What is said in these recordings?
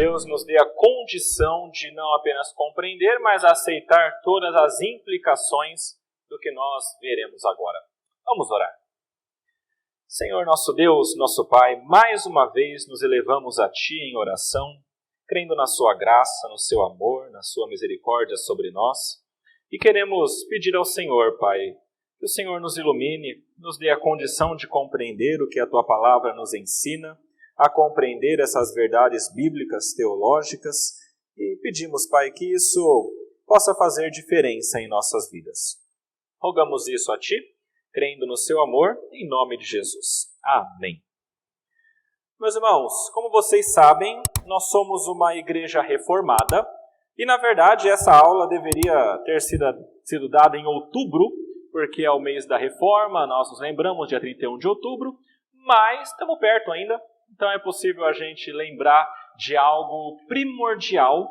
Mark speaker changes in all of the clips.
Speaker 1: Deus nos dê a condição de não apenas compreender, mas aceitar todas as implicações do que nós veremos agora. Vamos orar. Senhor nosso Deus, nosso Pai, mais uma vez nos elevamos a Ti em oração, crendo na Sua graça, no Seu amor, na Sua misericórdia sobre nós, e queremos pedir ao Senhor, Pai, que o Senhor nos ilumine, nos dê a condição de compreender o que a Tua Palavra nos ensina, a compreender essas verdades bíblicas, teológicas, e pedimos, Pai, que isso possa fazer diferença em nossas vidas. Rogamos isso a Ti, crendo no Seu amor, em nome de Jesus. Amém. Meus irmãos, como vocês sabem, nós somos uma igreja reformada, e na verdade essa aula deveria ter sido dada em outubro, porque é o mês da reforma, nós nos lembramos, dia 31 de outubro, mas estamos perto ainda. Então é possível a gente lembrar de algo primordial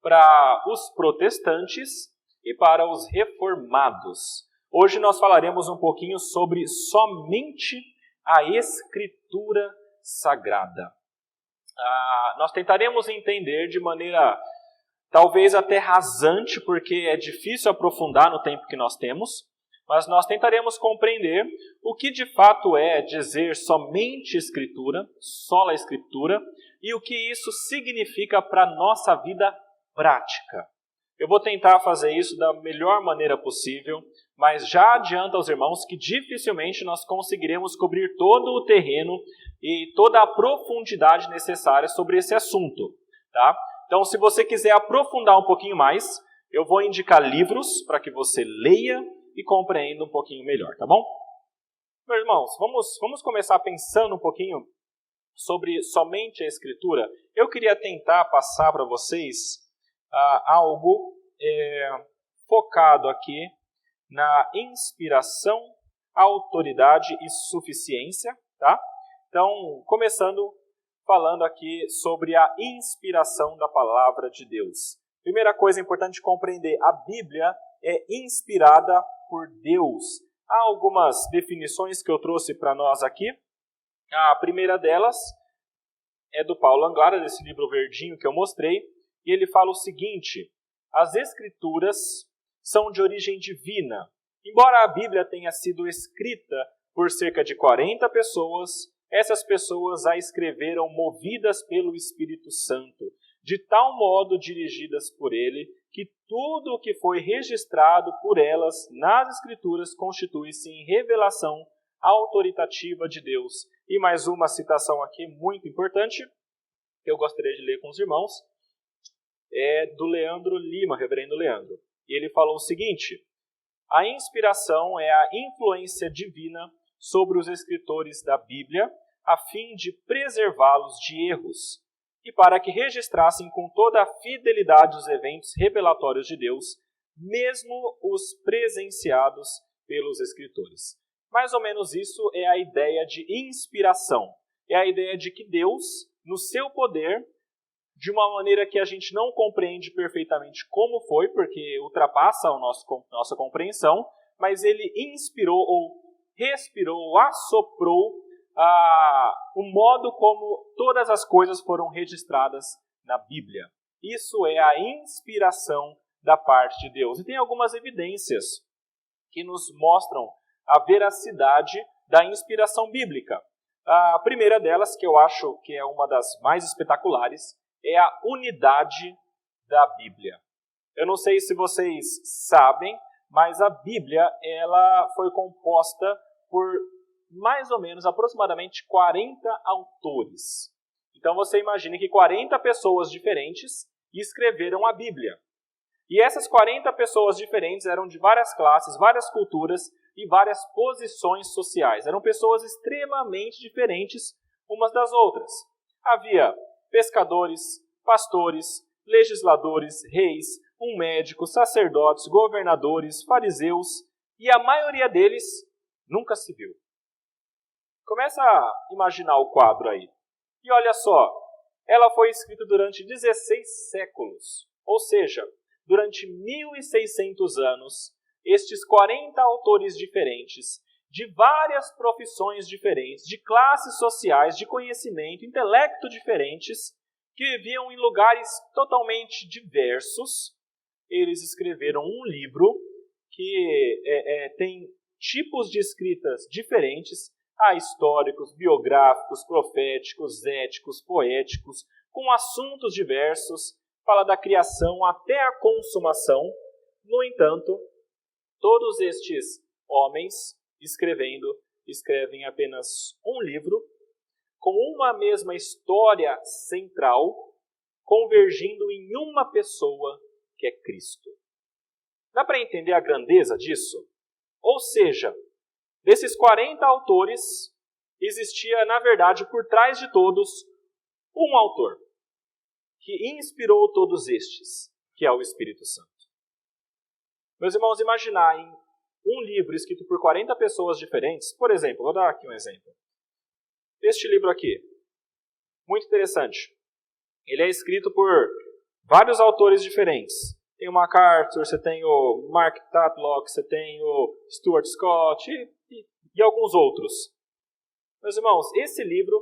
Speaker 1: para os protestantes e para os reformados. Hoje nós falaremos um pouquinho sobre somente a Escritura Sagrada. Nós tentaremos entender de maneira talvez até rasante, porque é difícil aprofundar no tempo que nós temos, mas nós tentaremos compreender o que de fato é dizer somente Escritura, sola Escritura, e o que isso significa para a nossa vida prática. Eu vou tentar fazer isso da melhor maneira possível, mas já adianto aos irmãos que dificilmente nós conseguiremos cobrir todo o terreno e toda a profundidade necessária sobre esse assunto, tá? Então, se você quiser aprofundar um pouquinho mais, eu vou indicar livros para que você leia e compreenda um pouquinho melhor, tá bom? Meus irmãos, vamos começar pensando um pouquinho sobre somente a Escritura. Eu queria tentar passar para vocês algo focado aqui na inspiração, autoridade e suficiência, tá? Então, começando falando aqui sobre a inspiração da palavra de Deus. Primeira coisa importante de compreender, a Bíblia é inspirada por Deus. Há algumas definições que eu trouxe para nós aqui. A primeira delas é do Paulo Anglada, desse livro verdinho que eu mostrei, e ele fala o seguinte: as Escrituras são de origem divina. Embora a Bíblia tenha sido escrita por cerca de 40 pessoas, essas pessoas a escreveram movidas pelo Espírito Santo, de tal modo dirigidas por ele, que tudo o que foi registrado por elas nas Escrituras constitui-se em revelação autoritativa de Deus. E mais uma citação aqui muito importante, que eu gostaria de ler com os irmãos, é do Leandro Lima, reverendo Leandro. E ele falou o seguinte: a inspiração é a influência divina sobre os escritores da Bíblia, a fim de preservá-los de erros, e para que registrassem com toda a fidelidade os eventos revelatórios de Deus, mesmo os presenciados pelos escritores. Mais ou menos isso é a ideia de inspiração. É a ideia de que Deus, no seu poder, de uma maneira que a gente não compreende perfeitamente como foi, porque ultrapassa a nossa compreensão, mas ele inspirou ou respirou ou assoprou o modo como todas as coisas foram registradas na Bíblia. Isso é a inspiração da parte de Deus. E tem algumas evidências que nos mostram a veracidade da inspiração bíblica. A primeira delas, que eu acho que é uma das mais espetaculares, é a unidade da Bíblia. Eu não sei se vocês sabem, mas a Bíblia ela foi composta por mais ou menos, aproximadamente 40 autores. Então você imagine que 40 pessoas diferentes escreveram a Bíblia. E essas 40 pessoas diferentes eram de várias classes, várias culturas e várias posições sociais. Eram pessoas extremamente diferentes umas das outras. Havia pescadores, pastores, legisladores, reis, um médico, sacerdotes, governadores, fariseus, e a maioria deles nunca se viu. Começa a imaginar o quadro aí. E olha só, ela foi escrita durante 16 séculos. Ou seja, durante 1.600 anos, estes 40 autores diferentes, de várias profissões diferentes, de classes sociais, de conhecimento, intelecto diferentes, que viviam em lugares totalmente diversos. Eles escreveram um livro que tem tipos de escritas diferentes, históricos, biográficos, proféticos, éticos, poéticos, com assuntos diversos, fala da criação até a consumação. No entanto, todos estes homens escrevem apenas um livro, com uma mesma história central, convergindo em uma pessoa, que é Cristo. Dá para entender a grandeza disso? Ou seja, desses 40 autores, existia, na verdade, por trás de todos, um autor, que inspirou todos estes, que é o Espírito Santo. Meus irmãos, imaginarem um livro escrito por 40 pessoas diferentes, por exemplo, vou dar aqui um exemplo. Este livro aqui, muito interessante. Ele é escrito por vários autores diferentes. Tem o MacArthur, você tem o Mark Tatlock, você tem o Stuart Scott e alguns outros. Meus irmãos, esse livro,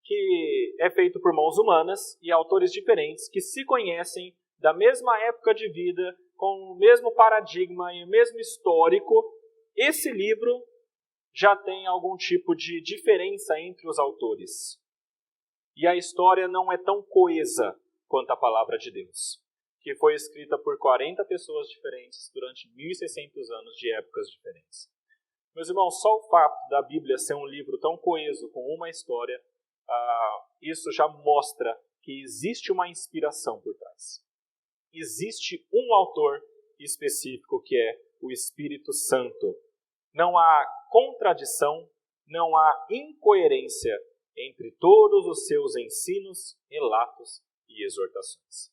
Speaker 1: que é feito por mãos humanas e autores diferentes que se conhecem da mesma época de vida, com o mesmo paradigma e o mesmo histórico, esse livro já tem algum tipo de diferença entre os autores. E a história não é tão coesa quanto a palavra de Deus, que foi escrita por 40 pessoas diferentes durante 1.600 anos de épocas diferentes. Meus irmãos, só o fato da Bíblia ser um livro tão coeso, com uma história, isso já mostra que existe uma inspiração por trás. Existe um autor específico que é o Espírito Santo. Não há contradição, não há incoerência entre todos os seus ensinos, relatos e exortações.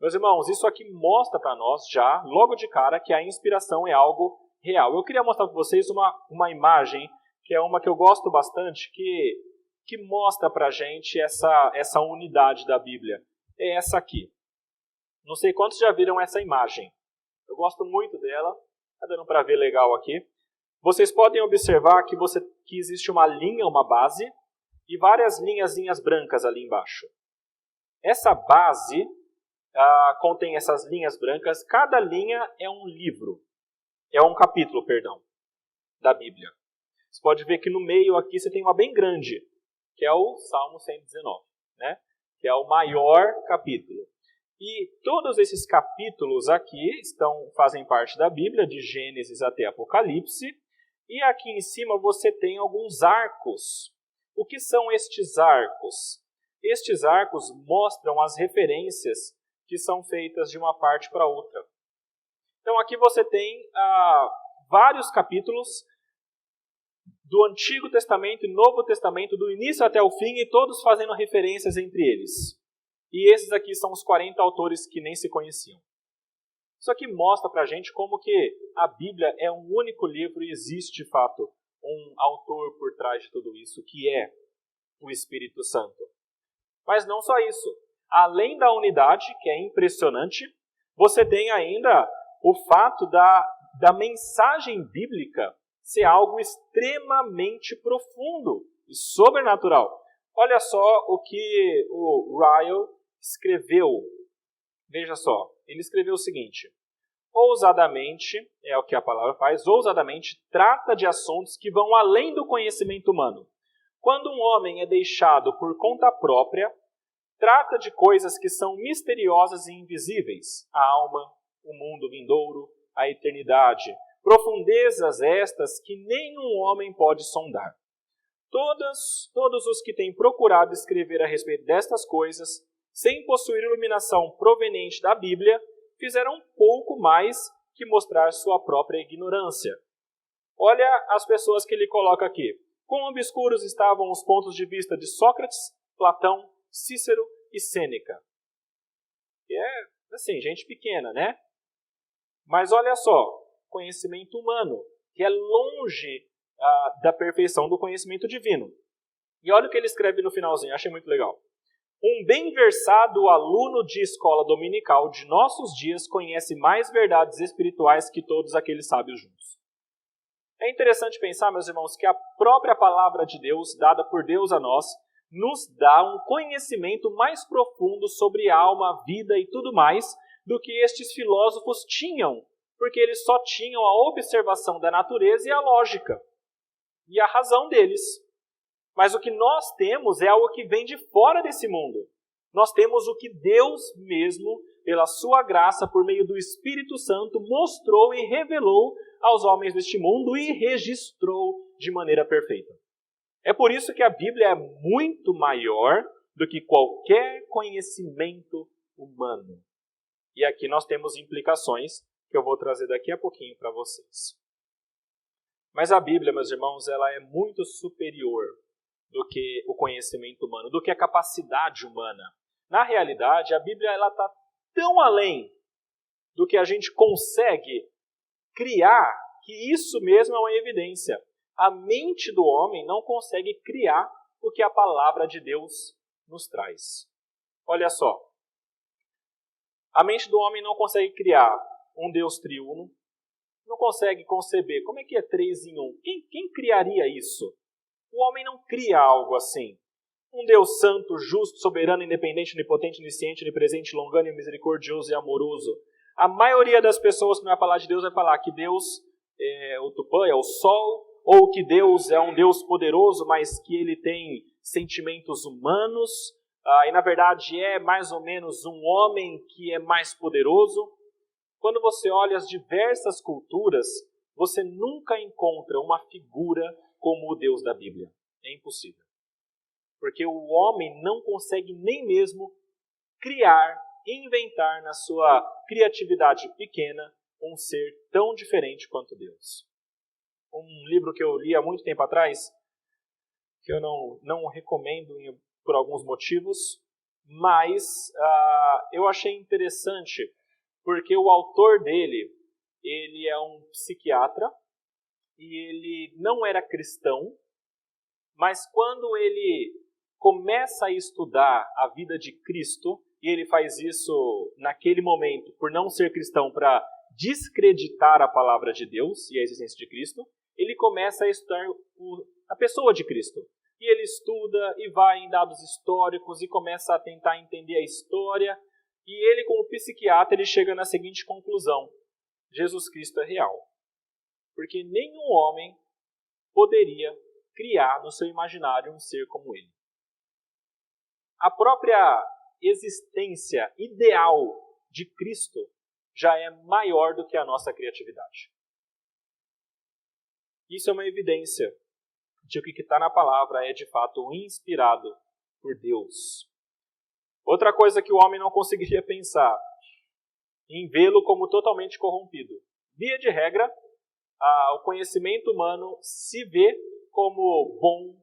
Speaker 1: Meus irmãos, isso aqui mostra para nós já, logo de cara, que a inspiração é algo real. Eu queria mostrar para vocês uma imagem, que é uma que eu gosto bastante, que mostra para a gente essa unidade da Bíblia. É essa aqui. Não sei quantos já viram essa imagem. Eu gosto muito dela. Está dando para ver legal aqui. Vocês podem observar que existe uma linha, uma base, e várias linhazinhas brancas ali embaixo. Essa base contém essas linhas brancas. Cada linha é um livro. É um capítulo, da Bíblia. Você pode ver que no meio aqui você tem uma bem grande, que é o Salmo 119, né? Que é o maior capítulo. E todos esses capítulos aqui fazem parte da Bíblia, de Gênesis até Apocalipse. E aqui em cima você tem alguns arcos. O que são estes arcos? Estes arcos mostram as referências que são feitas de uma parte para outra. Então aqui você tem vários capítulos do Antigo Testamento e Novo Testamento, do início até o fim, e todos fazendo referências entre eles. E esses aqui são os 40 autores que nem se conheciam. Isso aqui mostra para a gente como que a Bíblia é um único livro e existe, de fato, um autor por trás de tudo isso, que é o Espírito Santo. Mas não só isso. Além da unidade, que é impressionante, você tem ainda o fato da mensagem bíblica ser algo extremamente profundo e sobrenatural. Olha só o que o Ryle escreveu. Veja só, ele escreveu o seguinte: ousadamente, é o que a palavra faz, ousadamente trata de assuntos que vão além do conhecimento humano. Quando um homem é deixado por conta própria, trata de coisas que são misteriosas e invisíveis: a alma, o mundo vindouro, a eternidade, profundezas estas que nenhum homem pode sondar. Todos os que têm procurado escrever a respeito destas coisas, sem possuir iluminação proveniente da Bíblia, fizeram pouco mais que mostrar sua própria ignorância. Olha as pessoas que ele coloca aqui. Quão obscuros estavam os pontos de vista de Sócrates, Platão, Cícero e Sêneca. Que é, assim, gente pequena, né? Mas olha só, conhecimento humano, que é longe da perfeição do conhecimento divino. E olha o que ele escreve no finalzinho, achei muito legal. Um bem versado aluno de escola dominical de nossos dias conhece mais verdades espirituais que todos aqueles sábios juntos. É interessante pensar, meus irmãos, que a própria palavra de Deus, dada por Deus a nós, nos dá um conhecimento mais profundo sobre alma, vida e tudo mais do que estes filósofos tinham, porque eles só tinham a observação da natureza e a lógica, e a razão deles. Mas o que nós temos é algo que vem de fora desse mundo. Nós temos o que Deus mesmo, pela sua graça, por meio do Espírito Santo, mostrou e revelou aos homens deste mundo e registrou de maneira perfeita. É por isso que a Bíblia é muito maior do que qualquer conhecimento humano. E aqui nós temos implicações que eu vou trazer daqui a pouquinho para vocês. Mas a Bíblia, meus irmãos, ela é muito superior do que o conhecimento humano, do que a capacidade humana. Na realidade, a Bíblia está tão além do que a gente consegue criar, que isso mesmo é uma evidência. A mente do homem não consegue criar o que a palavra de Deus nos traz. Olha só. A mente do homem não consegue criar um Deus triuno, não consegue conceber como é que é 3 em 1. Quem criaria isso? O homem não cria algo assim. Um Deus santo, justo, soberano, independente, onipotente, onisciente, onipresente, longânimo, misericordioso e amoroso. A maioria das pessoas que não vai falar de Deus vai falar que Deus é o Tupã, é o Sol, ou que Deus é um Deus poderoso, mas que ele tem sentimentos humanos, e na verdade é mais ou menos um homem que é mais poderoso. Quando você olha as diversas culturas, você nunca encontra uma figura como o Deus da Bíblia. É impossível. Porque o homem não consegue nem mesmo criar, inventar na sua criatividade pequena um ser tão diferente quanto Deus. Um livro que eu li há muito tempo atrás, que eu não recomendo por alguns motivos, mas eu achei interessante, porque o autor dele, ele é um psiquiatra, e ele não era cristão, mas quando ele começa a estudar a vida de Cristo, e ele faz isso naquele momento, por não ser cristão, para descreditar a palavra de Deus e a existência de Cristo, ele começa a estudar a pessoa de Cristo. E ele estuda e vai em dados históricos e começa a tentar entender a história. E ele, como psiquiatra, ele chega na seguinte conclusão: Jesus Cristo é real. Porque nenhum homem poderia criar no seu imaginário um ser como ele. A própria existência ideal de Cristo já é maior do que a nossa criatividade. Isso é uma evidência de que o que está na palavra é de fato inspirado por Deus. Outra coisa que o homem não conseguiria pensar, em vê-lo como totalmente corrompido. Via de regra, o conhecimento humano se vê como bom,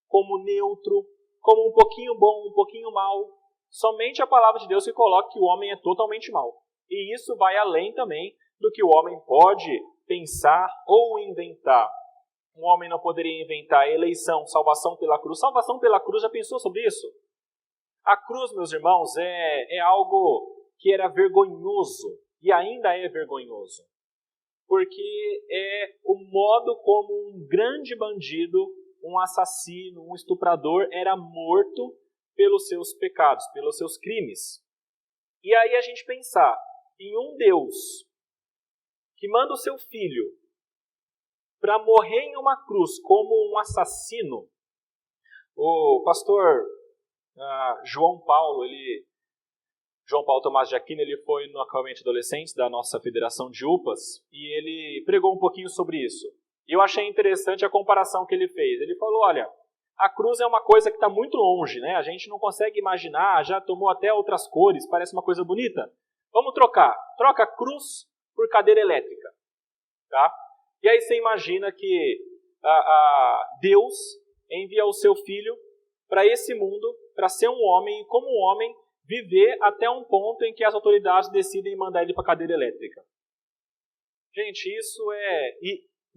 Speaker 1: como neutro, como um pouquinho bom, um pouquinho mal. Somente a palavra de Deus que coloca que o homem é totalmente mal. E isso vai além também do que o homem pode pensar ou inventar. Um homem não poderia inventar eleição, salvação pela cruz. Salvação pela cruz, já pensou sobre isso? A cruz, meus irmãos, é algo que era vergonhoso e ainda é vergonhoso. Porque é o modo como um grande bandido, um assassino, um estuprador era morto pelos seus pecados, pelos seus crimes. E aí a gente pensar em um Deus que manda o seu filho para morrer em uma cruz como um assassino. O pastor João Paulo Tomás de Aquino, ele foi no acampamento de adolescentes da nossa federação de UPAs e ele pregou um pouquinho sobre isso. E eu achei interessante a comparação que ele fez. Ele falou, olha, a cruz é uma coisa que está muito longe, né? A gente não consegue imaginar, já tomou até outras cores, parece uma coisa bonita. Vamos trocar. Troca a cruz por cadeira elétrica. Tá? E aí você imagina que Deus envia o seu filho para esse mundo, para ser um homem, e como um homem, viver até um ponto em que as autoridades decidem mandar ele para a cadeira elétrica. Gente, isso é...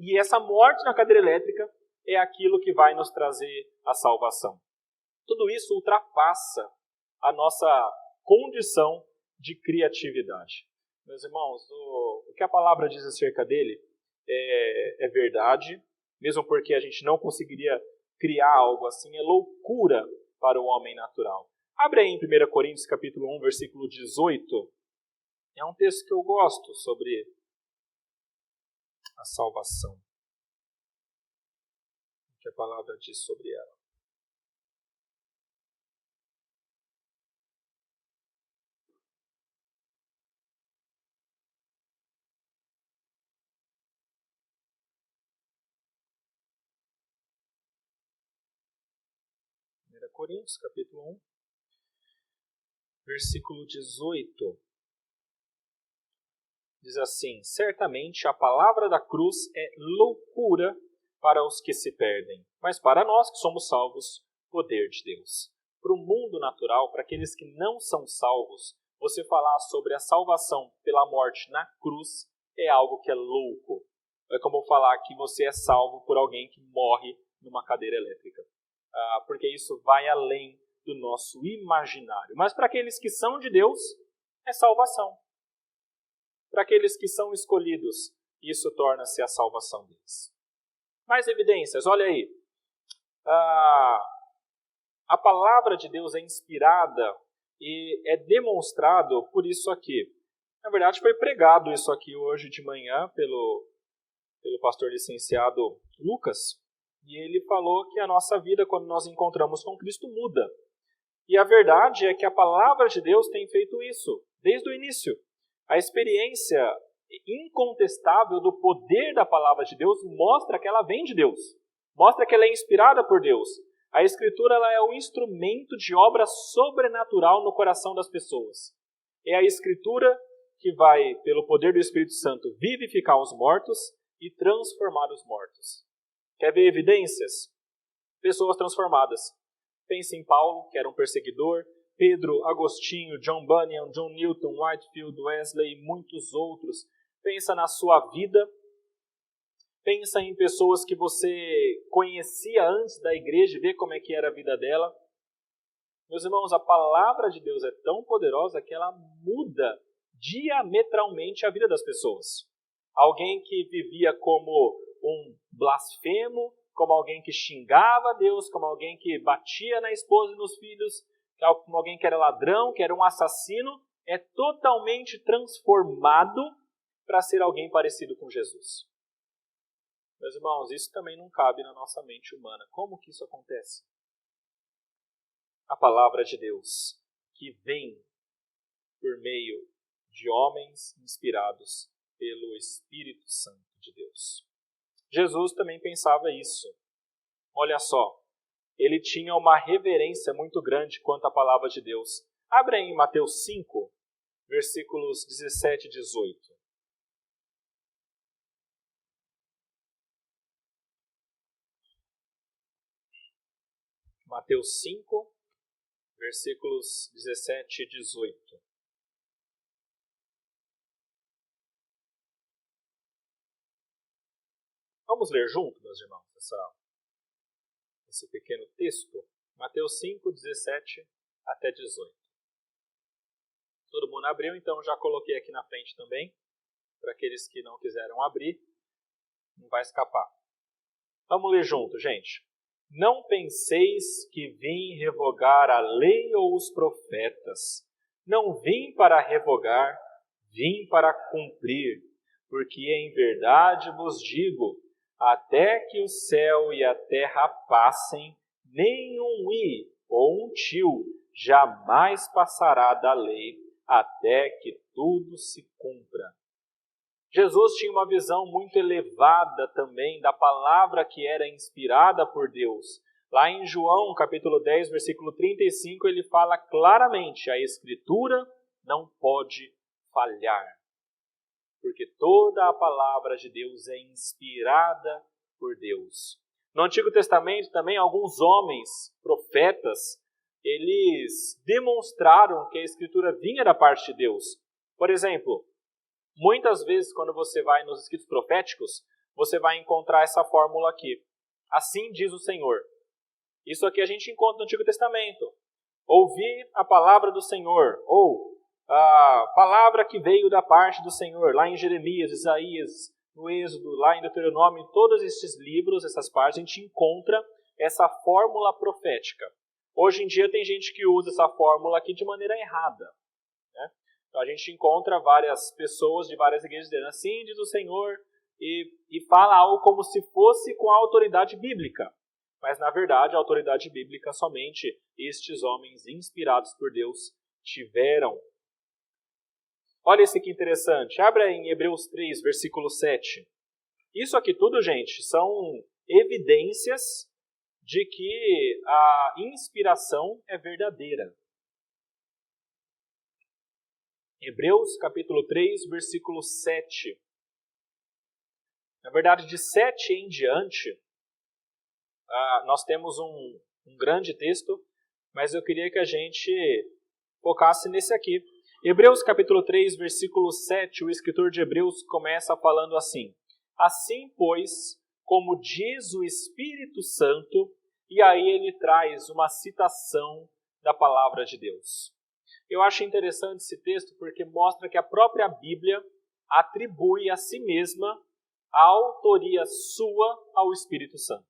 Speaker 1: E essa morte na cadeira elétrica é aquilo que vai nos trazer a salvação. Tudo isso ultrapassa a nossa condição de criatividade. Meus irmãos, o que a palavra diz acerca dele é verdade, mesmo porque a gente não conseguiria criar algo assim, é loucura para o homem natural. Abre aí em 1 Coríntios capítulo 1, versículo 18. É um texto que eu gosto sobre a salvação. O que a palavra diz sobre ela. Coríntios, capítulo 1, versículo 18. Diz assim: certamente a palavra da cruz é loucura para os que se perdem, mas para nós que somos salvos, poder de Deus. Para o mundo natural, para aqueles que não são salvos, você falar sobre a salvação pela morte na cruz é algo que é louco. É como falar que você é salvo por alguém que morre numa cadeira elétrica. Porque isso vai além do nosso imaginário. Mas para aqueles que são de Deus, é salvação. Para aqueles que são escolhidos, isso torna-se a salvação deles. Mais evidências, olha aí. A palavra de Deus é inspirada e é demonstrado por isso aqui. Na verdade, foi pregado isso aqui hoje de manhã pelo pastor licenciado Lucas. E ele falou que a nossa vida, quando nós encontramos com Cristo, muda. E a verdade é que a palavra de Deus tem feito isso, desde o início. A experiência incontestável do poder da palavra de Deus mostra que ela vem de Deus. Mostra que ela é inspirada por Deus. A Escritura ela é um instrumento de obra sobrenatural no coração das pessoas. É a Escritura que vai, pelo poder do Espírito Santo, vivificar os mortos e transformar os mortos. Quer ver evidências? Pessoas transformadas. Pense em Paulo, que era um perseguidor, Pedro, Agostinho, John Bunyan, John Newton, Whitefield, Wesley e muitos outros. Pensa na sua vida. Pensa em pessoas que você conhecia antes da igreja e vê como é que era a vida dela. Meus irmãos, a palavra de Deus é tão poderosa que ela muda diametralmente a vida das pessoas. Alguém que vivia como um blasfemo, como alguém que xingava a Deus, como alguém que batia na esposa e nos filhos, como alguém que era ladrão, que era um assassino, é totalmente transformado para ser alguém parecido com Jesus. Meus irmãos, isso também não cabe na nossa mente humana. Como que isso acontece? A palavra de Deus, que vem por meio de homens inspirados pelo Espírito Santo de Deus. Jesus também pensava isso. Olha só, ele tinha uma reverência muito grande quanto à palavra de Deus. Abre aí em Mateus 5, versículos 17 e 18. Mateus 5, versículos 17 e 18. Vamos ler junto, meus irmãos, esse pequeno texto. Mateus 5, 17 até 18. Todo mundo abriu, então já coloquei aqui na frente também. Para aqueles que não quiseram abrir, não vai escapar. Vamos ler junto, gente. Não penseis que vim revogar a lei ou os profetas. Não vim para revogar, vim para cumprir. Porque em verdade vos digo, até que o céu e a terra passem, nem um i ou um tio jamais passará da lei, até que tudo se cumpra. Jesus tinha uma visão muito elevada também da palavra que era inspirada por Deus. Lá em João, capítulo 10, versículo 35, ele fala claramente, a Escritura não pode falhar. Porque toda a palavra de Deus é inspirada por Deus. No Antigo Testamento também alguns homens, profetas, eles demonstraram que a Escritura vinha da parte de Deus. Por exemplo, muitas vezes quando você vai nos escritos proféticos, você vai encontrar essa fórmula aqui. Assim diz o Senhor. Isso aqui a gente encontra no Antigo Testamento. Ouvir a palavra do Senhor, ou a palavra que veio da parte do Senhor, lá em Jeremias, Isaías, no Êxodo, lá em Deuteronômio, em todos esses livros, essas partes, a gente encontra essa fórmula profética. Hoje em dia tem gente que usa essa fórmula aqui de maneira errada, né? Então a gente encontra várias pessoas de várias igrejas dizendo assim diz o Senhor e fala algo como se fosse com a autoridade bíblica. Mas na verdade a autoridade bíblica somente estes homens inspirados por Deus tiveram. Olha esse que interessante. Abra em Hebreus 3, versículo 7. Isso aqui tudo, gente, são evidências de que a inspiração é verdadeira. Hebreus capítulo 3, versículo 7. Na verdade, de 7 em diante, nós temos um grande texto, mas eu queria que a gente focasse nesse aqui. Hebreus capítulo 3, versículo 7, o escritor de Hebreus começa falando assim: Assim, pois, como diz o Espírito Santo, e aí ele traz uma citação da palavra de Deus. Eu acho interessante esse texto porque mostra que a própria Bíblia atribui a si mesma a autoria sua ao Espírito Santo.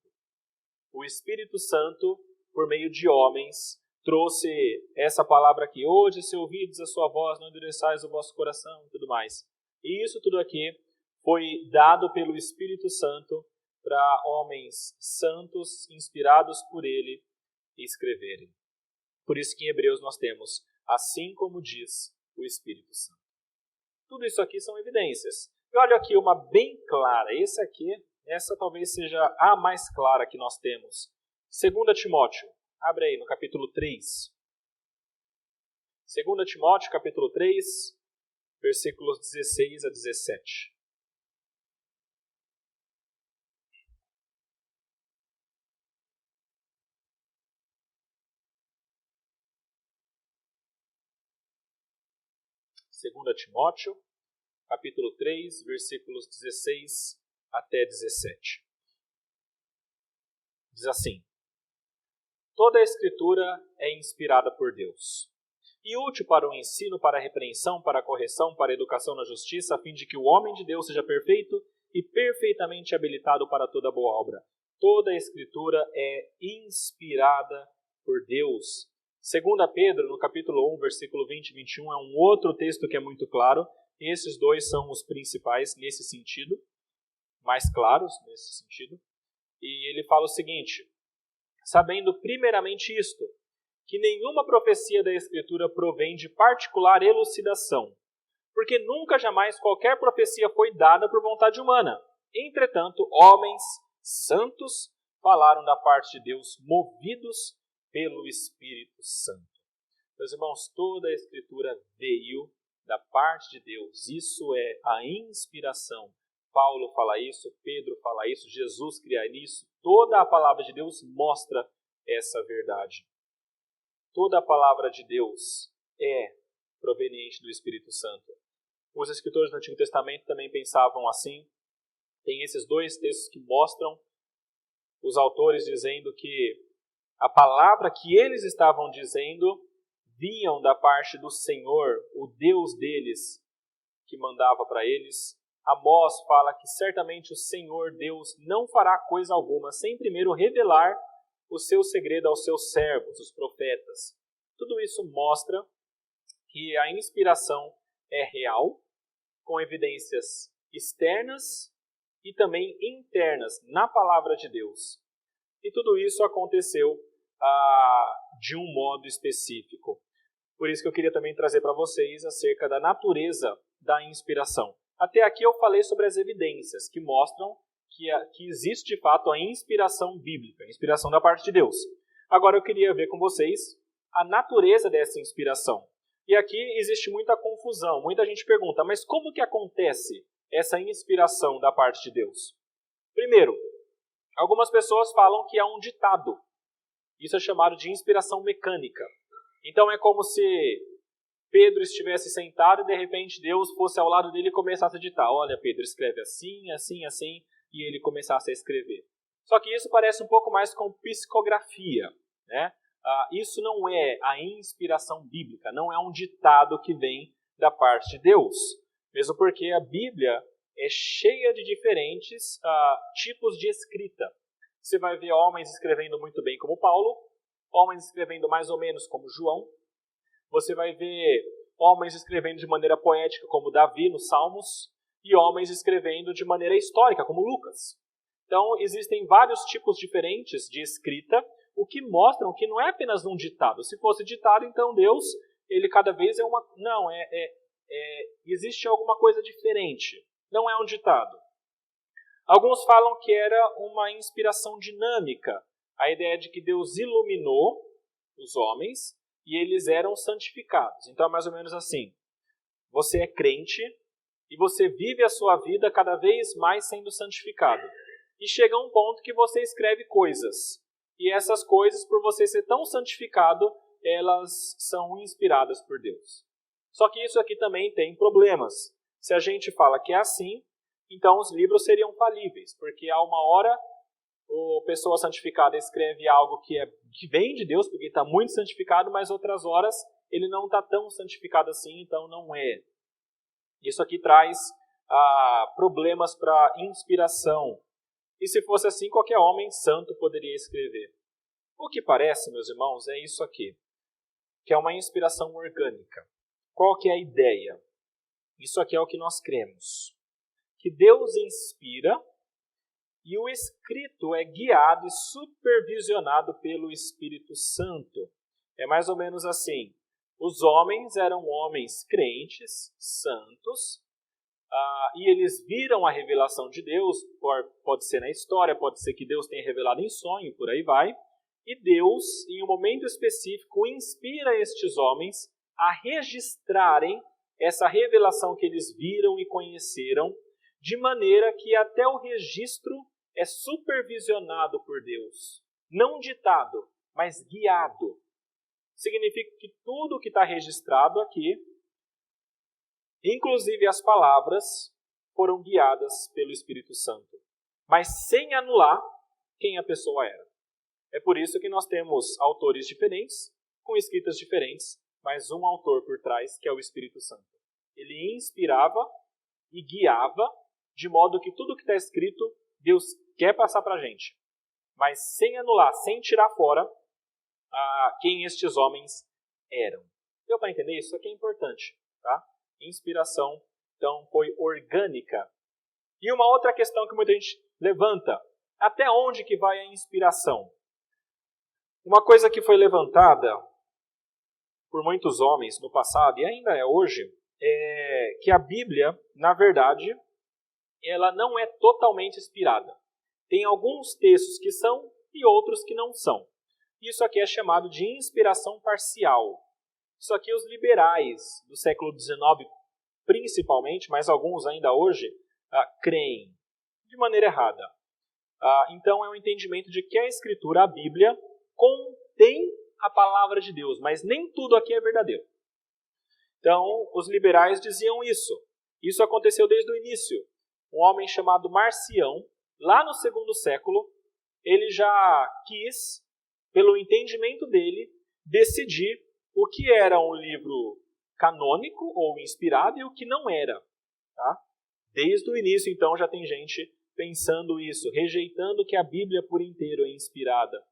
Speaker 1: O Espírito Santo, por meio de homens, trouxe essa palavra aqui. Hoje, se ouvides a sua voz, não endureçais o vosso coração e tudo mais. E isso tudo aqui foi dado pelo Espírito Santo para homens santos, inspirados por ele, escreverem. Por isso que em Hebreus nós temos, assim como diz o Espírito Santo. Tudo isso aqui são evidências. E olha aqui uma bem clara. Essa talvez seja a mais clara que nós temos. 2 Timóteo. Abre aí no capítulo 3. 2 Timóteo, capítulo 3, versículos 16 a 17. Segunda Timóteo, capítulo 3, versículos 16 até 17. Diz assim: Toda a Escritura é inspirada por Deus, e útil para o ensino, para a repreensão, para a correção, para a educação na justiça, a fim de que o homem de Deus seja perfeito e perfeitamente habilitado para toda boa obra. Toda a Escritura é inspirada por Deus. 2 Pedro, no capítulo 1, versículo 20 e 21, é um outro texto que é muito claro. Esses dois são os principais nesse sentido, mais claros nesse sentido. E ele fala o seguinte: sabendo primeiramente isto, que nenhuma profecia da Escritura provém de particular elucidação, porque nunca jamais qualquer profecia foi dada por vontade humana. Entretanto, homens santos falaram da parte de Deus, movidos pelo Espírito Santo. Meus irmãos, toda a Escritura veio da parte de Deus. Isso é a inspiração. Paulo fala isso, Pedro fala isso, Jesus cria isso. Toda a palavra de Deus mostra essa verdade. Toda a palavra de Deus é proveniente do Espírito Santo. Os escritores do Antigo Testamento também pensavam assim. Tem esses dois textos que mostram os autores dizendo que a palavra que eles estavam dizendo vinham da parte do Senhor, o Deus deles, que mandava para eles. Amós fala que certamente o Senhor Deus não fará coisa alguma sem primeiro revelar o seu segredo aos seus servos, os profetas. Tudo isso mostra que a inspiração é real, com evidências externas e também internas na palavra de Deus. E tudo isso aconteceu de um modo específico. Por isso que eu queria também trazer para vocês acerca da natureza da inspiração. Até aqui eu falei sobre as evidências que mostram que existe de fato a inspiração bíblica, a inspiração da parte de Deus. Agora eu queria ver com vocês a natureza dessa inspiração. E aqui existe muita confusão, muita gente pergunta, mas como que acontece essa inspiração da parte de Deus? Primeiro, algumas pessoas falam que é um ditado. Isso é chamado de inspiração mecânica. Então é como se Pedro estivesse sentado e de repente Deus fosse ao lado dele e começasse a ditar. Olha, Pedro, escreve assim, assim, assim, e ele começasse a escrever. Só que isso parece um pouco mais com psicografia, né? Isso não é a inspiração bíblica, não é um ditado que vem da parte de Deus. Mesmo porque a Bíblia é cheia de diferentes tipos de escrita. Você vai ver homens escrevendo muito bem como Paulo, homens escrevendo mais ou menos como João. Você vai ver homens escrevendo de maneira poética como Davi nos Salmos e homens escrevendo de maneira histórica como Lucas. Então existem vários tipos diferentes de escrita, o que mostram que não é apenas um ditado. Se fosse ditado, então Deus, ele cada vez é uma... Não, existe alguma coisa diferente. Não é um ditado. Alguns falam que era uma inspiração dinâmica. A ideia de que Deus iluminou os homens e eles eram santificados. Então é mais ou menos assim. Você é crente e você vive a sua vida cada vez mais sendo santificado. E chega um ponto que você escreve coisas. E essas coisas, por você ser tão santificado, elas são inspiradas por Deus. Só que isso aqui também tem problemas. Se a gente fala que é assim, então os livros seriam falíveis, porque há uma hora a pessoa santificada escreve algo que vem de Deus, porque está muito santificado, mas outras horas ele não está tão santificado assim, então não é. Isso aqui traz problemas para inspiração. E se fosse assim, qualquer homem santo poderia escrever. O que parece, meus irmãos, é isso aqui, que é uma inspiração orgânica. Qual que é a ideia? Isso aqui é o que nós cremos. Que Deus inspira e o escrito é guiado e supervisionado pelo Espírito Santo. É mais ou menos assim. Os homens eram homens crentes, santos, e eles viram a revelação de Deus, pode ser na história, pode ser que Deus tenha revelado em sonho, por aí vai. E Deus, em um momento específico, inspira estes homens a registrarem essa revelação que eles viram e conheceram, de maneira que até o registro é supervisionado por Deus. Não ditado, mas guiado. Significa que tudo que está registrado aqui, inclusive as palavras, foram guiadas pelo Espírito Santo, mas sem anular quem a pessoa era. É por isso que nós temos autores diferentes, com escritas diferentes, mas um autor por trás, que é o Espírito Santo. Ele inspirava e guiava, de modo que tudo que está escrito, Deus quer passar para a gente, mas sem anular, sem tirar fora quem estes homens eram. Deu para entender? Isso aqui é importante, tá? Inspiração, então, foi orgânica. E uma outra questão que muita gente levanta, até onde que vai a inspiração? Uma coisa que foi levantada por muitos homens no passado, e ainda é hoje, é que a Bíblia, na verdade, ela não é totalmente inspirada. Tem alguns textos que são e outros que não são. Isso aqui é chamado de inspiração parcial. Isso aqui os liberais do século XIX, principalmente, mas alguns ainda hoje, creem de maneira errada. Então é um entendimento de que a Escritura, a Bíblia, contém a palavra de Deus, mas nem tudo aqui é verdadeiro. Então, os liberais diziam isso. Isso aconteceu desde o início. Um homem chamado Marcião, lá no segundo século, ele já quis, pelo entendimento dele, decidir o que era um livro canônico ou inspirado e o que não era. Tá? Desde o início, então, já tem gente pensando isso, rejeitando que a Bíblia por inteiro é inspirada.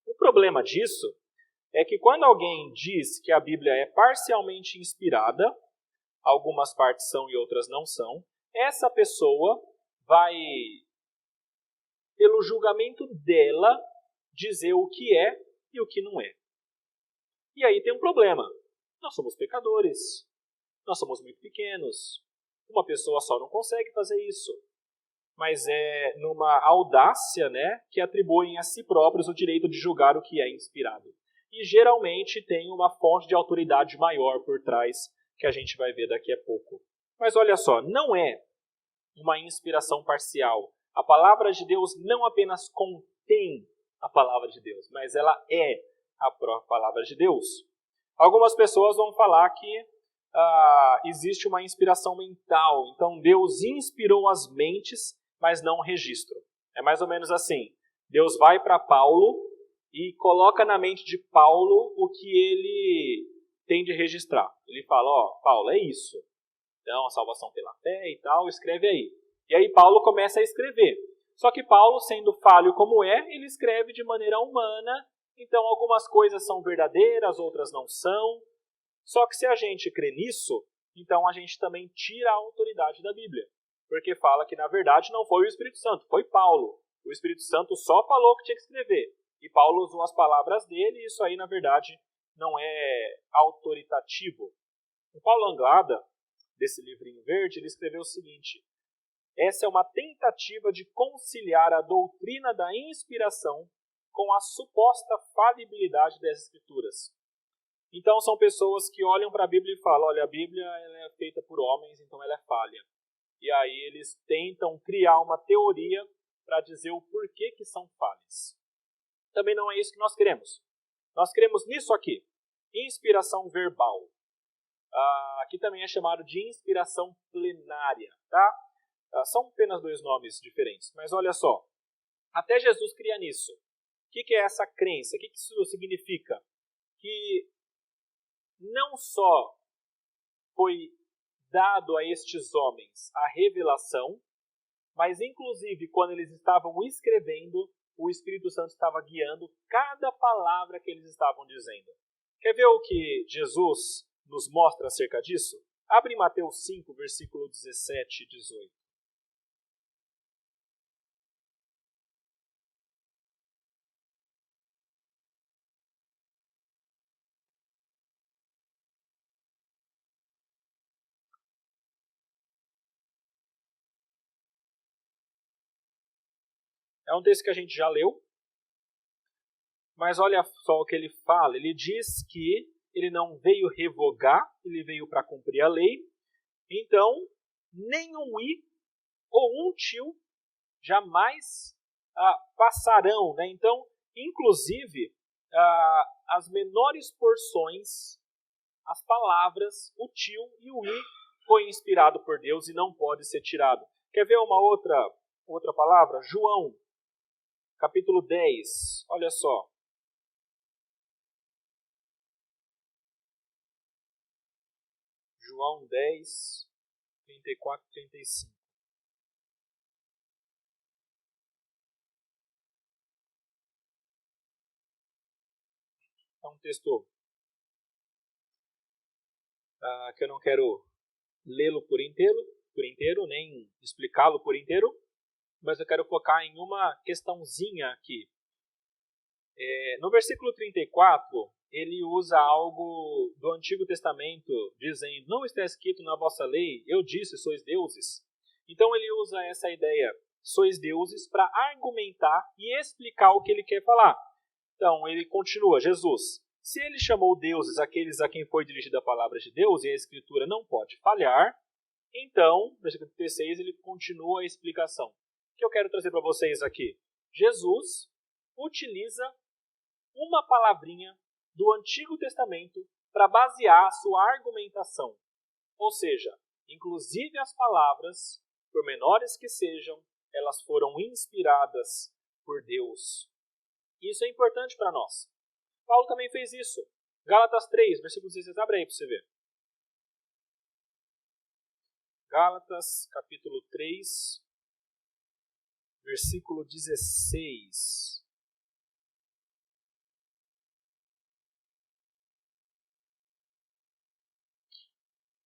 Speaker 1: O problema disso é que quando alguém diz que a Bíblia é parcialmente inspirada, algumas partes são e outras não são, essa pessoa vai, pelo julgamento dela, dizer o que é e o que não é. E aí tem um problema. Nós somos pecadores. Nós somos muito pequenos. Uma pessoa só não consegue fazer isso. Mas é numa audácia, que atribuem a si próprios o direito de julgar o que é inspirado. E geralmente tem uma fonte de autoridade maior por trás, que a gente vai ver daqui a pouco. Mas olha só, não é uma inspiração parcial. A palavra de Deus não apenas contém a palavra de Deus, mas ela é a própria palavra de Deus. Algumas pessoas vão falar que existe uma inspiração mental. Então Deus inspirou as mentes, mas não o registro. É mais ou menos assim. Deus vai para Paulo e coloca na mente de Paulo o que ele tem de registrar. Ele fala, Paulo, é isso. Então, a salvação pela fé e tal, escreve aí. E aí Paulo começa a escrever. Só que Paulo, sendo falho como é, ele escreve de maneira humana Então, algumas coisas são verdadeiras, outras não são. Só que se a gente crê nisso, então a gente também tira a autoridade da Bíblia. Porque fala que, na verdade, não foi o Espírito Santo, foi Paulo. O Espírito Santo só falou que tinha que escrever. E Paulo usou as palavras dele, e isso aí, na verdade, não é autoritativo. O Paulo Anglada, desse livrinho verde, ele escreveu o seguinte: essa é uma tentativa de conciliar a doutrina da inspiração com a suposta falibilidade das Escrituras. Então são pessoas que olham para a Bíblia e falam, olha, a Bíblia ela é feita por homens, então ela é falha. E aí eles tentam criar uma teoria para dizer o porquê que são falhas. Também não é isso que nós queremos. Nós queremos nisso aqui, inspiração verbal. Aqui também é chamado de inspiração plenária, tá? São apenas dois nomes diferentes, mas olha só, até Jesus cria nisso. O que é essa crença? O que isso significa? Que não só foi dado a estes homens a revelação, mas inclusive quando eles estavam escrevendo, o Espírito Santo estava guiando cada palavra que eles estavam dizendo. Quer ver o que Jesus nos mostra acerca disso? Abre Mateus 5, versículo 17 e 18. É um texto que a gente já leu, mas olha só o que ele fala. Ele diz que ele não veio revogar, ele veio para cumprir a lei. Então, nem um i ou um tio jamais passarão. Né? Então, inclusive, as menores porções, as palavras, o tio e o i foi inspirado por Deus e não pode ser tirado. Quer ver uma outra palavra? João, capítulo 10, olha só. João 10, 34 e 35. É um texto que eu não quero lê-lo por inteiro, nem explicá-lo por inteiro, mas eu quero focar em uma questãozinha aqui. No versículo 34, ele usa algo do Antigo Testamento, dizendo, não está escrito na vossa lei, eu disse, sois deuses. Então ele usa essa ideia, sois deuses, para argumentar e explicar o que ele quer falar. Então ele continua, Jesus, se ele chamou deuses aqueles a quem foi dirigida a palavra de Deus, e a Escritura não pode falhar, então, versículo 36, ele continua a explicação. O que eu quero trazer para vocês aqui? Jesus utiliza uma palavrinha do Antigo Testamento para basear a sua argumentação. Ou seja, inclusive as palavras, por menores que sejam, elas foram inspiradas por Deus. Isso é importante para nós. Paulo também fez isso. Gálatas 3, versículo 16, abre aí para você ver. Gálatas, capítulo 3, versículo 16.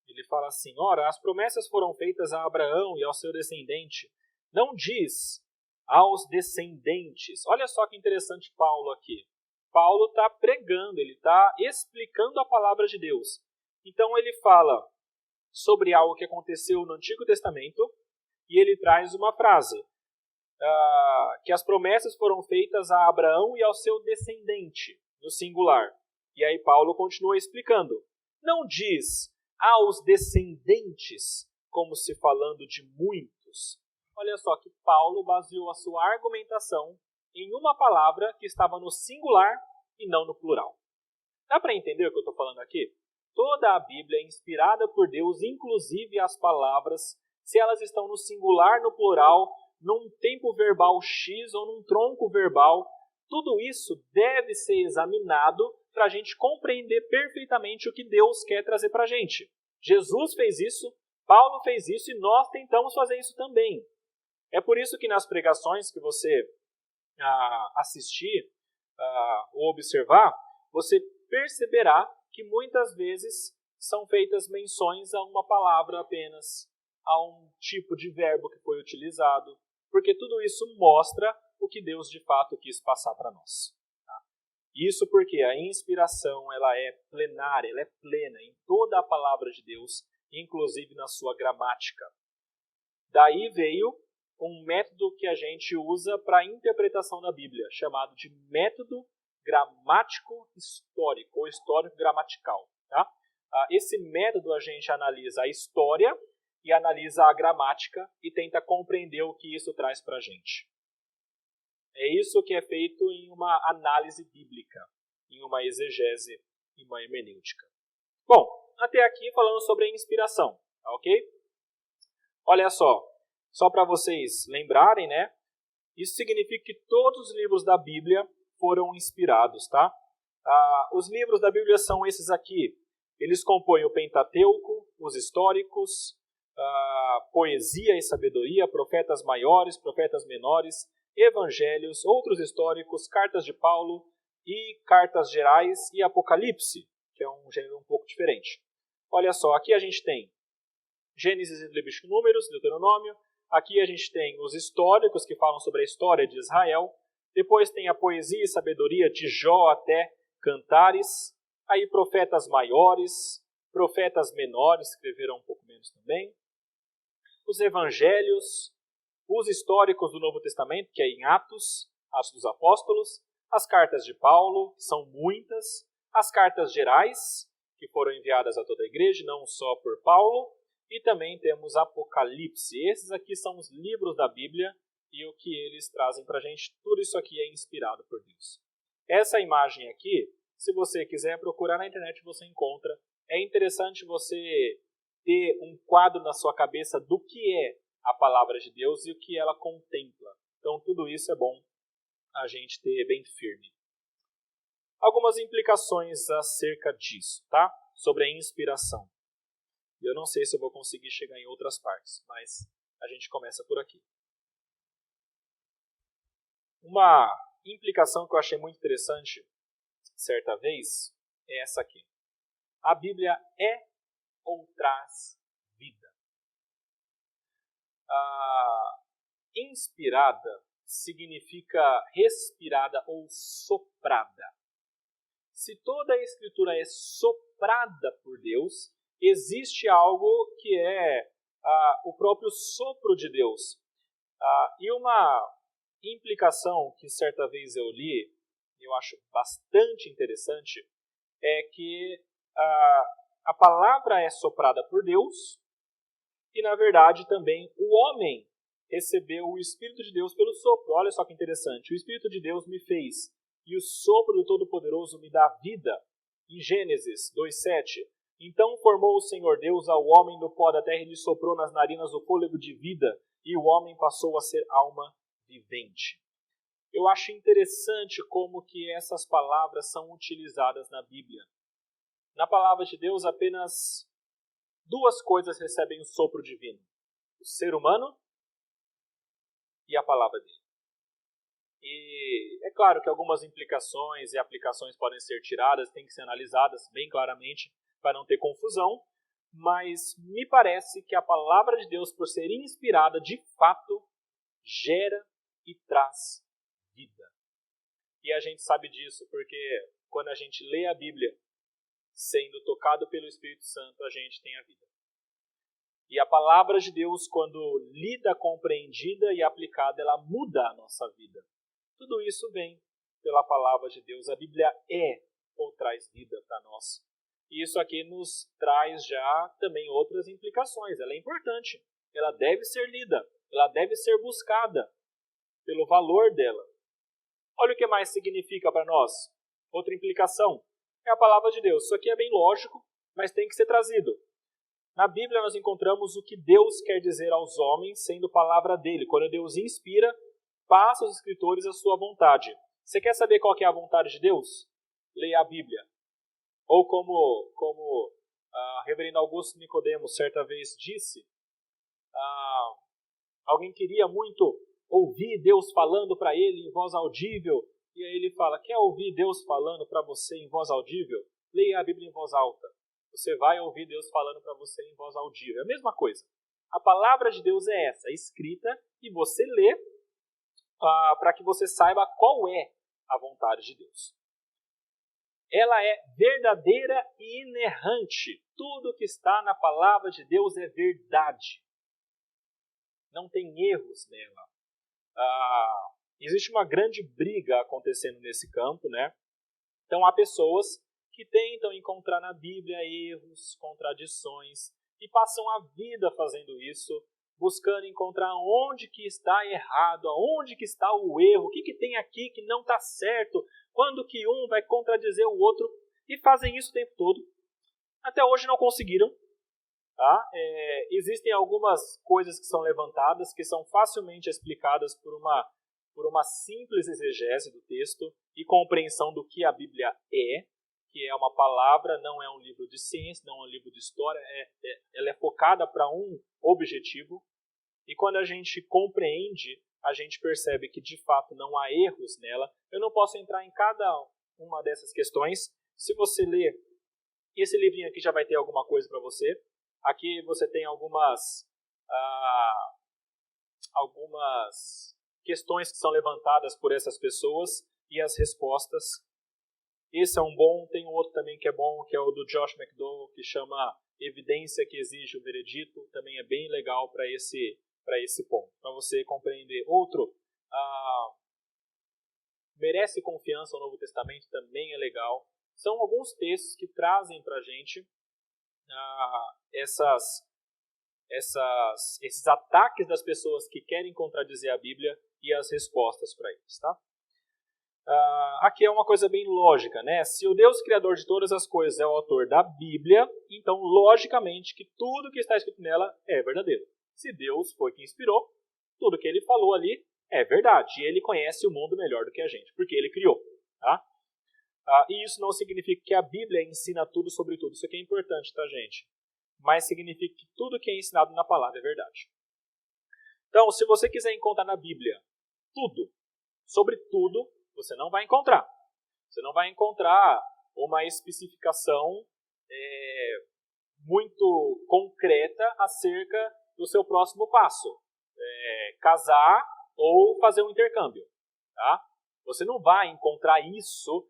Speaker 1: Ele fala assim, ora, as promessas foram feitas a Abraão e ao seu descendente. Não diz aos descendentes. Olha só que interessante Paulo aqui. Paulo está pregando, ele está explicando a palavra de Deus. Então ele fala sobre algo que aconteceu no Antigo Testamento e ele traz uma frase. Que as promessas foram feitas a Abraão e ao seu descendente, no singular. E aí Paulo continua explicando. Não diz aos descendentes, como se falando de muitos. Olha só que Paulo baseou a sua argumentação em uma palavra que estava no singular e não no plural. Dá para entender o que eu estou falando aqui? Toda a Bíblia é inspirada por Deus, inclusive as palavras, se elas estão no singular, no plural, num tempo verbal X ou num tronco verbal, tudo isso deve ser examinado para a gente compreender perfeitamente o que Deus quer trazer para a gente. Jesus fez isso, Paulo fez isso e nós tentamos fazer isso também. É por isso que nas pregações que você assistir, ou observar, você perceberá que muitas vezes são feitas menções a uma palavra apenas, a um tipo de verbo que foi utilizado, porque tudo isso mostra o que Deus de fato quis passar para nós. Tá? Isso porque a inspiração ela é plenária, ela é plena em toda a palavra de Deus, inclusive na sua gramática. Daí veio um método que a gente usa para a interpretação da Bíblia, chamado de método gramático histórico, ou histórico gramatical. Tá? Esse método a gente analisa a história e analisa a gramática e tenta compreender o que isso traz para a gente. É isso que é feito em uma análise bíblica, em uma exegese e uma hermenêutica. Bom, até aqui falando sobre a inspiração, tá ok? Olha só para vocês lembrarem, né? Isso significa que todos os livros da Bíblia foram inspirados, tá? Os livros da Bíblia são esses aqui. Eles compõem o Pentateuco, os históricos, poesia e sabedoria, profetas maiores, profetas menores, evangelhos, outros históricos, cartas de Paulo e cartas gerais e Apocalipse, que é um gênero um pouco diferente. Olha só, aqui a gente tem Gênesis e Levítico e Números, Deuteronômio. Aqui a gente tem os históricos que falam sobre a história de Israel. Depois tem a poesia e sabedoria de Jó até Cantares. Aí profetas maiores, profetas menores, escreveram um pouco menos também. Os evangelhos, os históricos do Novo Testamento, que é em Atos dos Apóstolos. As cartas de Paulo, que são muitas. As cartas gerais, que foram enviadas a toda a igreja, não só por Paulo. E também temos Apocalipse. Esses aqui são os livros da Bíblia e o que eles trazem para a gente. Tudo isso aqui é inspirado por Deus. Essa imagem aqui, se você quiser procurar na internet, você encontra. É interessante você ter um quadro na sua cabeça do que é a palavra de Deus e o que ela contempla. Então, tudo isso é bom a gente ter bem firme. Algumas implicações acerca disso, tá? Sobre a inspiração. Eu não sei se eu vou conseguir chegar em outras partes, mas a gente começa por aqui. Uma implicação que eu achei muito interessante, certa vez, é essa aqui. A Bíblia é ou traz vida? Inspirada significa respirada ou soprada. Se toda a Escritura é soprada por Deus, existe algo que é o próprio sopro de Deus. E uma implicação que certa vez eu li, eu acho bastante interessante, é que a palavra é soprada por Deus e, na verdade, também o homem recebeu o Espírito de Deus pelo sopro. Olha só que interessante. O Espírito de Deus me fez e o sopro do Todo-Poderoso me dá vida. Em Gênesis 2:7. Então formou o Senhor Deus ao homem do pó da terra e lhe soprou nas narinas o fôlego de vida, e o homem passou a ser alma vivente. Eu acho interessante como que essas palavras são utilizadas na Bíblia. Na palavra de Deus, apenas duas coisas recebem o sopro divino: o ser humano e a palavra dele. E é claro que algumas implicações e aplicações podem ser tiradas, têm que ser analisadas bem claramente, para não ter confusão, mas me parece que a palavra de Deus, por ser inspirada, de fato, gera e traz vida. E a gente sabe disso porque quando a gente lê a Bíblia, sendo tocado pelo Espírito Santo, a gente tem a vida. E a palavra de Deus, quando lida, compreendida e aplicada, ela muda a nossa vida. Tudo isso vem pela palavra de Deus. A Bíblia é ou traz vida para nós. E isso aqui nos traz já também outras implicações. Ela é importante, ela deve ser lida, ela deve ser buscada pelo valor dela. Olha o que mais significa para nós. Outra implicação é a palavra de Deus. Isso aqui é bem lógico, mas tem que ser trazido. Na Bíblia nós encontramos o que Deus quer dizer aos homens, sendo palavra dele. Quando Deus inspira, passa aos escritores a sua vontade. Você quer saber qual que é a vontade de Deus? Leia a Bíblia. Ou como reverendo Augusto Nicodemos certa vez disse, alguém queria muito ouvir Deus falando para ele em voz audível E aí ele fala, quer ouvir Deus falando para você em voz audível? Leia a Bíblia em voz alta. Você vai ouvir Deus falando para você em voz audível. É a mesma coisa. A palavra de Deus é essa, escrita, e você lê para que você saiba qual é a vontade de Deus. Ela é verdadeira e inerrante. Tudo que está na palavra de Deus é verdade. Não tem erros nela. Existe uma grande briga acontecendo nesse campo, né? Então há pessoas que tentam encontrar na Bíblia erros, contradições, e passam a vida fazendo isso, buscando encontrar onde que está errado, aonde que está o erro, o que tem aqui que não está certo, quando que um vai contradizer o outro, e fazem isso o tempo todo. Até hoje não conseguiram. Tá? Existem algumas coisas que são levantadas, que são facilmente explicadas por uma simples exegese do texto e compreensão do que a Bíblia é, que é uma palavra, não é um livro de ciência, não é um livro de história, ela é focada para um objetivo. E quando a gente compreende, a gente percebe que de fato não há erros nela. Eu não posso entrar em cada uma dessas questões. Se você ler, esse livrinho aqui já vai ter alguma coisa para você. Aqui você tem algumas questões que são levantadas por essas pessoas e as respostas. Esse é um bom, tem um outro também que é bom, que é o do Josh McDowell, que chama Evidência que Exige o Veredito. Também é bem legal para esse ponto, para você compreender. Outro, Merece Confiança ao Novo Testamento, também é legal. São alguns textos que trazem para a gente esses ataques das pessoas que querem contradizer a Bíblia e as respostas para eles, tá? Aqui é uma coisa bem lógica, né? Se o Deus Criador de todas as coisas é o autor da Bíblia, então logicamente que tudo que está escrito nela é verdadeiro. Se Deus foi quem inspirou, tudo que ele falou ali é verdade. E ele conhece o mundo melhor do que a gente, porque ele criou, tá? E isso não significa que a Bíblia ensina tudo sobre tudo. Isso aqui é importante, tá, gente? Mas significa que tudo que é ensinado na palavra é verdade. Então, se você quiser encontrar na Bíblia tudo, sobre tudo, você não vai encontrar. Você não vai encontrar uma especificação muito concreta acerca do seu próximo passo. Casar ou fazer um intercâmbio. Tá? Você não vai encontrar isso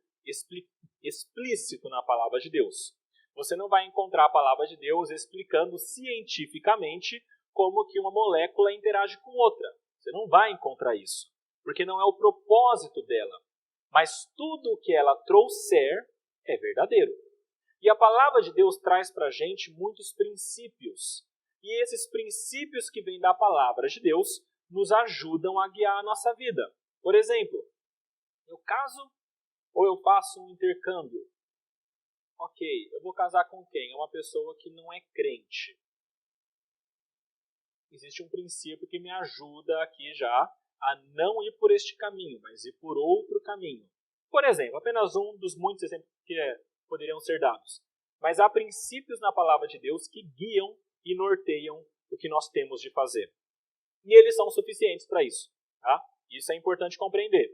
Speaker 1: explícito na palavra de Deus. Você não vai encontrar a palavra de Deus explicando cientificamente como que uma molécula interage com outra. Você não vai encontrar isso, porque não é o propósito dela. Mas tudo o que ela trouxer é verdadeiro. E a palavra de Deus traz para a gente muitos princípios. E esses princípios que vêm da palavra de Deus nos ajudam a guiar a nossa vida. Por exemplo, eu caso ou eu faço um intercâmbio? Ok, eu vou casar com quem? É uma pessoa que não é crente. Existe um princípio que me ajuda aqui já a não ir por este caminho, mas ir por outro caminho. Por exemplo, apenas um dos muitos exemplos que poderiam ser dados. Mas há princípios na palavra de Deus que guiam e norteiam o que nós temos de fazer. E eles são suficientes para isso. Tá? Isso é importante compreender.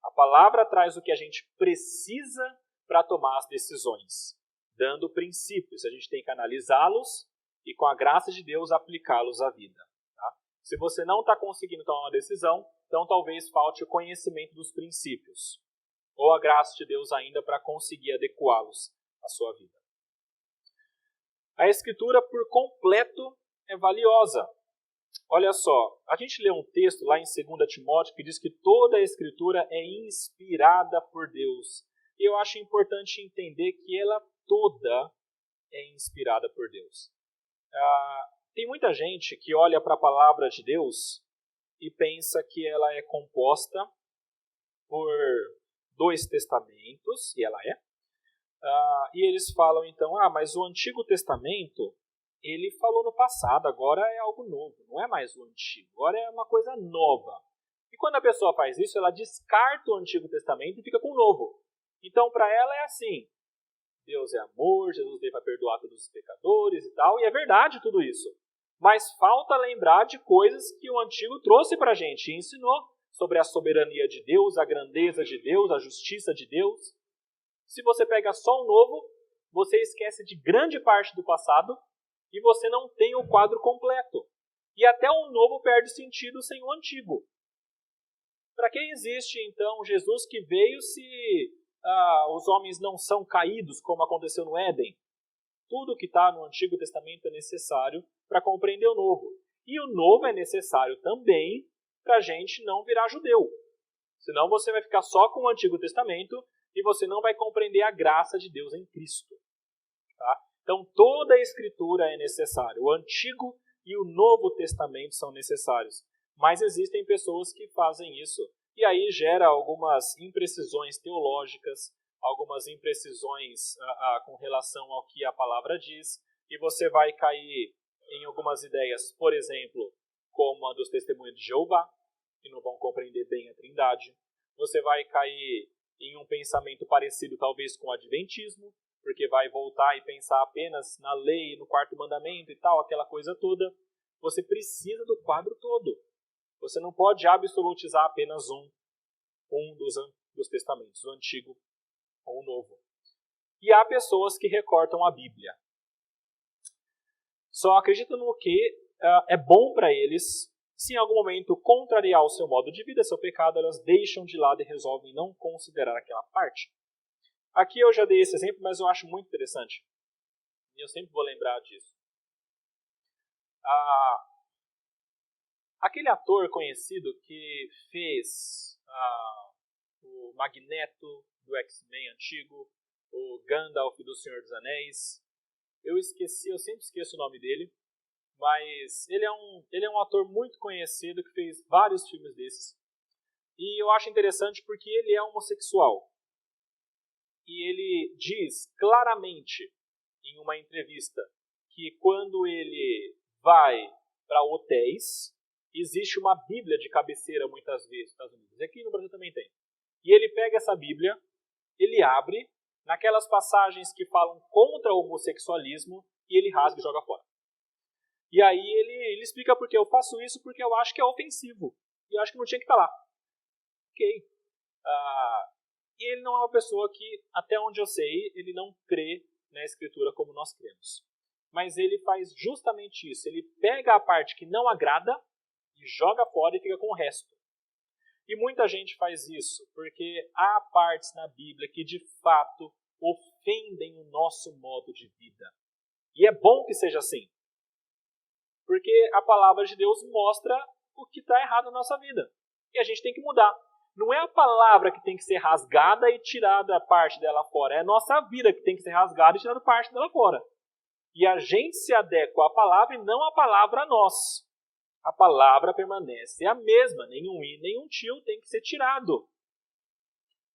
Speaker 1: A palavra traz o que a gente precisa para tomar as decisões, dando princípios. A gente tem que analisá-los e, com a graça de Deus, aplicá-los à vida. Tá? Se você não está conseguindo tomar uma decisão, então talvez falte o conhecimento dos princípios, ou a graça de Deus ainda para conseguir adequá-los à sua vida. A Escritura, por completo, é valiosa. Olha só, a gente lê um texto lá em 2 Timóteo que diz que toda a Escritura é inspirada por Deus. E eu acho importante entender que ela toda é inspirada por Deus. Tem muita gente que olha para a palavra de Deus e pensa que ela é composta por 2 testamentos, e ela é. E eles falam então, mas o Antigo Testamento, ele falou no passado, agora é algo novo, não é mais o antigo, agora é uma coisa nova. E quando a pessoa faz isso, ela descarta o Antigo Testamento e fica com o novo. Então, para ela é assim, Deus é amor, Jesus veio para perdoar todos os pecadores e tal, e é verdade tudo isso. Mas falta lembrar de coisas que o Antigo trouxe para a gente e ensinou. sobre a soberania de Deus, a grandeza de Deus, a justiça de Deus. Se você pega só o Novo, você esquece de grande parte do passado e você não tem o quadro completo. E até o Novo perde sentido sem o Antigo. Para que existe, então, Jesus que veio se os homens não são caídos, como aconteceu no Éden? Tudo que está no Antigo Testamento é necessário para compreender o Novo. E o Novo é necessário também para a gente não virar judeu. Senão você vai ficar só com o Antigo Testamento e você não vai compreender a graça de Deus em Cristo. Tá? Então toda a Escritura é necessária. O Antigo e o Novo Testamento são necessários. Mas existem pessoas que fazem isso. E aí gera algumas imprecisões teológicas, algumas imprecisões com relação ao que a palavra diz. E você vai cair em algumas ideias, por exemplo, como a dos testemunhos de Jeová, que não vão compreender bem a Trindade. Você vai cair em um pensamento parecido talvez com o Adventismo, porque vai voltar e pensar apenas na lei, no quarto mandamento e tal, aquela coisa toda. Você precisa do quadro todo. Você não pode absolutizar apenas um dos testamentos, o Antigo ou o Novo. E há pessoas que recortam a Bíblia. Só acreditam no que é bom para eles. Se em algum momento contrariar o seu modo de vida, seu pecado, elas deixam de lado e resolvem não considerar aquela parte. Aqui eu já dei esse exemplo, mas eu acho muito interessante. E eu sempre vou lembrar disso. Aquele ator conhecido que fez o Magneto do X-Men antigo, o Gandalf do Senhor dos Anéis. Eu sempre esqueço o nome dele, mas ele é um ator muito conhecido que fez vários filmes desses. E eu acho interessante porque ele é homossexual. E ele diz claramente em uma entrevista que quando ele vai para hotéis, existe uma Bíblia de cabeceira muitas vezes nos Estados Unidos. Aqui no Brasil também tem. E ele pega essa Bíblia, ele abre, naquelas passagens que falam contra o homossexualismo, e ele rasga e joga fora. E aí ele explica por que eu faço isso, porque eu acho que é ofensivo. E eu acho que não tinha que estar lá. Ok. E ele não é uma pessoa que, até onde eu sei, ele não crê na Escritura como nós cremos. Mas ele faz justamente isso. Ele pega a parte que não agrada e joga fora e fica com o resto. E muita gente faz isso, porque há partes na Bíblia que de fato ofendem o nosso modo de vida. E é bom que seja assim. Porque a palavra de Deus mostra o que está errado na nossa vida. E a gente tem que mudar. Não é a palavra que tem que ser rasgada e tirada parte dela fora. É a nossa vida que tem que ser rasgada e tirada parte dela fora. E a gente se adequa à palavra e não a palavra a nós. A palavra permanece a mesma. Nenhum i, nenhum tio tem que ser tirado.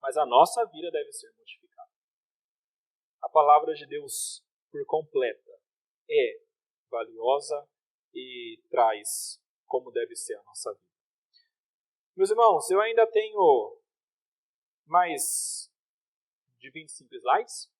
Speaker 1: Mas a nossa vida deve ser modificada. A palavra de Deus, por completa, é valiosa e traz como deve ser a nossa vida. Meus irmãos, eu ainda tenho mais de 25 slides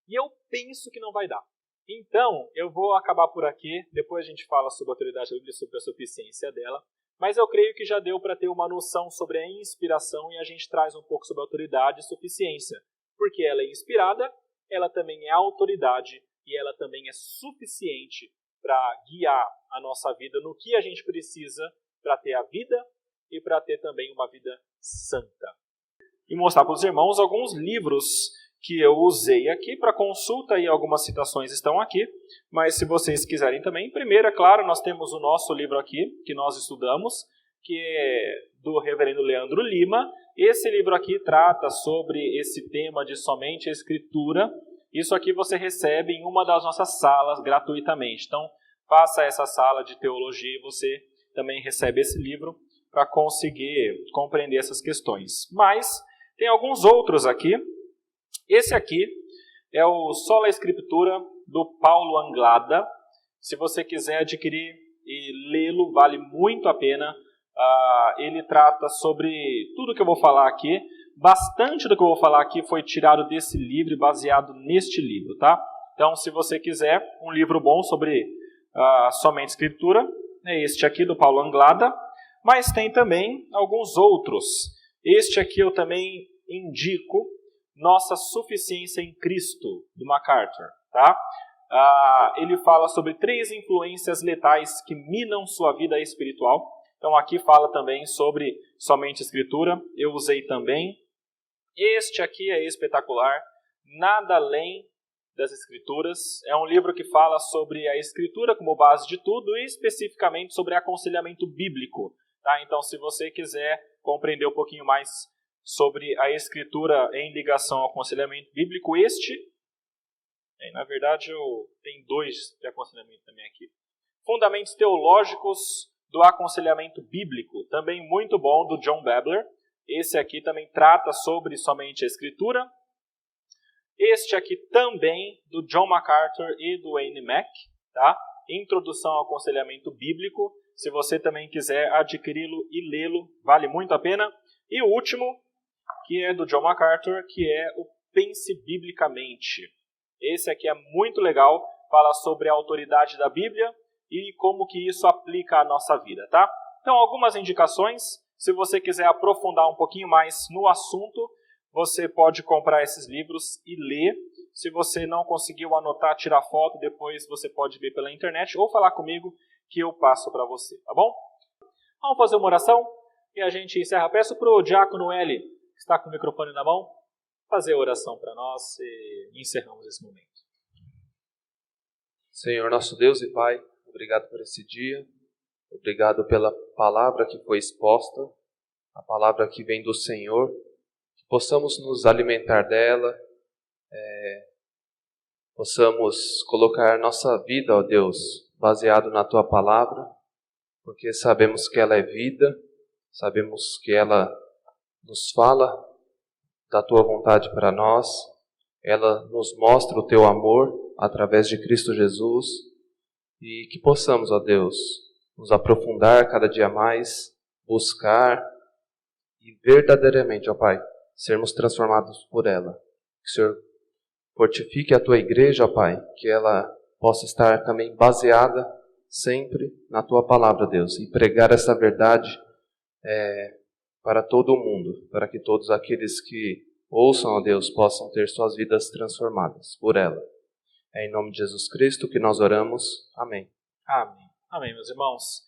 Speaker 1: e eu penso que não vai dar. Então, eu vou acabar por aqui, depois a gente fala sobre a autoridade da Bíblia e sobre a suficiência dela, mas eu creio que já deu para ter uma noção sobre a inspiração e a gente traz um pouco sobre a autoridade e suficiência. Porque ela é inspirada, ela também é autoridade e ela também é suficiente para guiar a nossa vida no que a gente precisa para ter a vida e para ter também uma vida santa. E mostrar para os irmãos alguns livros que eu usei aqui para consulta e algumas citações estão aqui, mas se vocês quiserem também, primeiro, é claro, nós temos o nosso livro aqui, que nós estudamos, que é do reverendo Leandro Lima. Esse livro aqui trata sobre esse tema de somente a Escritura. Isso aqui você recebe em uma das nossas salas gratuitamente. Então, faça essa sala de teologia e você também recebe esse livro para conseguir compreender essas questões. Mas tem alguns outros aqui. Esse aqui é o Sola Escritura, do Paulo Anglada. Se você quiser adquirir e lê-lo, vale muito a pena. Ele trata sobre tudo que eu vou falar aqui. Bastante do que eu vou falar aqui foi tirado desse livro e baseado neste livro, tá? Então, se você quiser um livro bom sobre somente Escritura, é este aqui, do Paulo Anglada. Mas tem também alguns outros. Este aqui eu também indico, Nossa Suficiência em Cristo, do MacArthur. Tá? Ele fala sobre 3 influências letais que minam sua vida espiritual. Então aqui fala também sobre somente Escritura, eu usei também. Este aqui é espetacular, Nada Além das Escrituras. É um livro que fala sobre a Escritura como base de tudo e especificamente sobre aconselhamento bíblico. Tá? Então, se você quiser compreender um pouquinho mais sobre a Escritura em ligação ao aconselhamento bíblico, na verdade, eu tenho 2 de aconselhamento também aqui. Fundamentos Teológicos do Aconselhamento Bíblico, também muito bom, do John Babler. Esse aqui também trata sobre somente a Escritura. Este aqui também, do John MacArthur e do Wayne Mack, tá? Introdução ao Aconselhamento Bíblico. Se você também quiser adquiri-lo e lê-lo, vale muito a pena. E o último, que é do John MacArthur, que é o Pense Biblicamente. Esse aqui é muito legal, fala sobre a autoridade da Bíblia e como que isso aplica à nossa vida, tá? Então, algumas indicações. Se você quiser aprofundar um pouquinho mais no assunto, você pode comprar esses livros e ler. Se você não conseguiu anotar, tirar foto, depois você pode ver pela internet ou falar comigo que eu passo para você, tá bom? Vamos fazer uma oração e a gente encerra. Peço para o diácono Eli, que está com o microfone na mão, fazer a oração para nós e encerramos esse momento.
Speaker 2: Senhor, nosso Deus e Pai, obrigado por esse dia. Obrigado pela palavra que foi exposta, a palavra que vem do Senhor. Possamos nos alimentar dela, possamos colocar nossa vida, ó Deus, baseado na Tua palavra, porque sabemos que ela é vida, sabemos que ela nos fala da Tua vontade para nós, ela nos mostra o Teu amor através de Cristo Jesus, e que possamos, ó Deus, nos aprofundar cada dia mais, buscar e verdadeiramente, ó Pai, sermos transformados por ela. Que o Senhor fortifique a Tua igreja, ó Pai, que ela possa estar também baseada sempre na Tua palavra, Deus, e pregar essa verdade para todo o mundo, para que todos aqueles que ouçam, ó Deus, possam ter suas vidas transformadas por ela. É em nome de Jesus Cristo que nós oramos. Amém.
Speaker 1: Amém. Amém, meus irmãos.